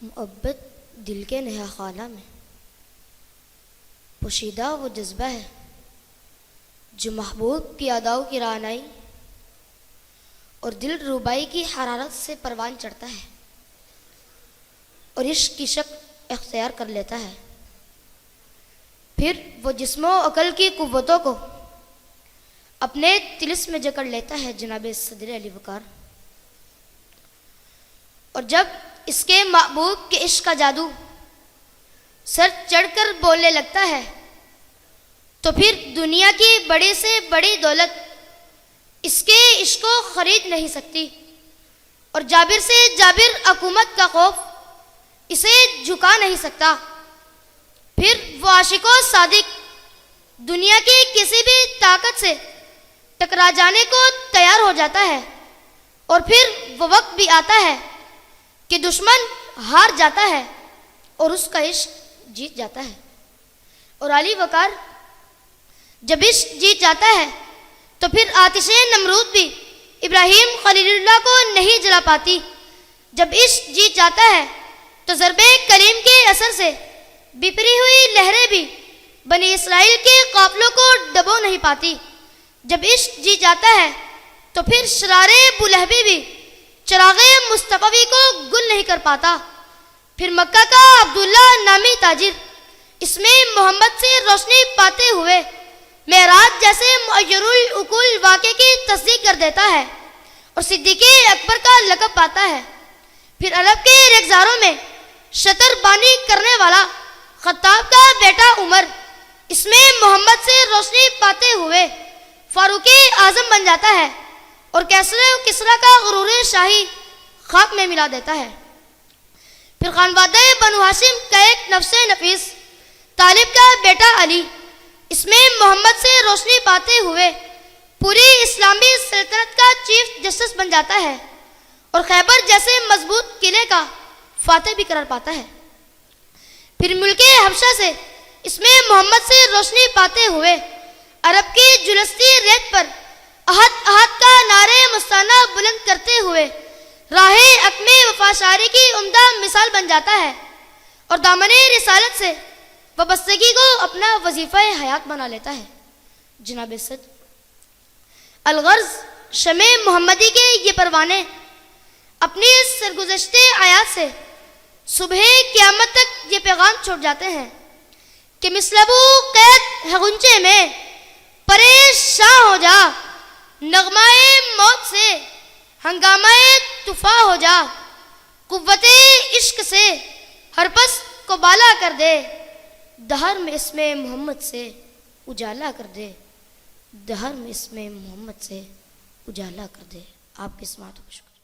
محبت دل کے نہا خانہ میں پوشیدہ وہ جذبہ ہے جو محبوب کی اداؤں کی رعنائی اور دل ربائی کی حرارت سے پروان چڑھتا ہے اور عشق کی شکل اختیار کر لیتا ہے. پھر وہ جسم و عقل کی قوتوں کو اپنے طلسم میں جکڑ لیتا ہے جناب صدر علی وقار. اور جب اس کے محبوب کے عشق کا جادو سر چڑھ کر بولنے لگتا ہے تو پھر دنیا کی بڑی سے بڑی دولت اس کے عشق کو خرید نہیں سکتی اور جابر سے جابر حکومت کا خوف اسے جھکا نہیں سکتا. پھر وہ عاشق و صادق دنیا کی کسی بھی طاقت سے ٹکرا جانے کو تیار ہو جاتا ہے اور پھر وہ وقت بھی آتا ہے کہ دشمن ہار جاتا ہے اور اس کا عشق جیت جاتا ہے. اور علی وقار جب عشق جیت جاتا ہے تو پھر آتش نمرود بھی ابراہیم خلیل اللہ کو نہیں جلا پاتی. جب عشق جیت جاتا ہے تو ضرب کلیم کے اثر سے بپری ہوئی لہریں بھی بنی اسرائیل کے قافلوں کو ڈبو نہیں پاتی. جب عشق جیت جاتا ہے تو پھر شرار بولہبی بھی چراغ مصطفی کو گل نہیں کر پاتا. پھر مکہ کا عبداللہ نامی تاجر اس میں محمد سے روشنی پاتے ہوئے معراج جیسے معیر العقول واقعے کی تصدیق کر دیتا ہے اور صدیق اکبر کا لقب پاتا ہے. پھر عرب کے ریگزاروں میں شطر بانی کرنے والا خطاب کا بیٹا عمر اس میں محمد سے روشنی پاتے ہوئے فاروق اعظم بن جاتا ہے اور کسرا کا غرور شاہی خاک میں ملا دیتا ہے. پھر خانوادہ بنو ہاشم کا ایک نفس نفیس طالب کا بیٹا علی اس میں محمد سے روشنی پاتے ہوئے پوری اسلامی سلطنت کا چیف جسٹس بن جاتا ہے اور خیبر جیسے مضبوط قلعے کا فاتح بھی قرار پاتا ہے. پھر ملک حبشہ سے اس میں محمد سے روشنی پاتے ہوئے عرب کی جلستی ریت پر احد کا نعرے مستانہ بلند کرتے ہوئے راہ حق میں وفاشاری کی عمدہ مثال بن جاتا ہے اور دامن رسالت سے وابستگی کو اپنا وظیفہ حیات بنا لیتا ہے. جناب صدر الغرض شمع محمدی کے یہ پروانے اپنی سرگزشتے آیات سے صبح قیامت تک یہ پیغام چھوڑ جاتے ہیں کہ مثلبو قید ہے غنچے میں پریشاں ہو جا نغمائے موت سے ہنگامائے طوفاں ہو جا قوت عشق سے ہر پس کو بالا کر دے دہر میں اس میں محمد سے اجالا کر دے دہر میں اس میں محمد سے اجالا کر دے. آپ کی سماعت کو شکریہ.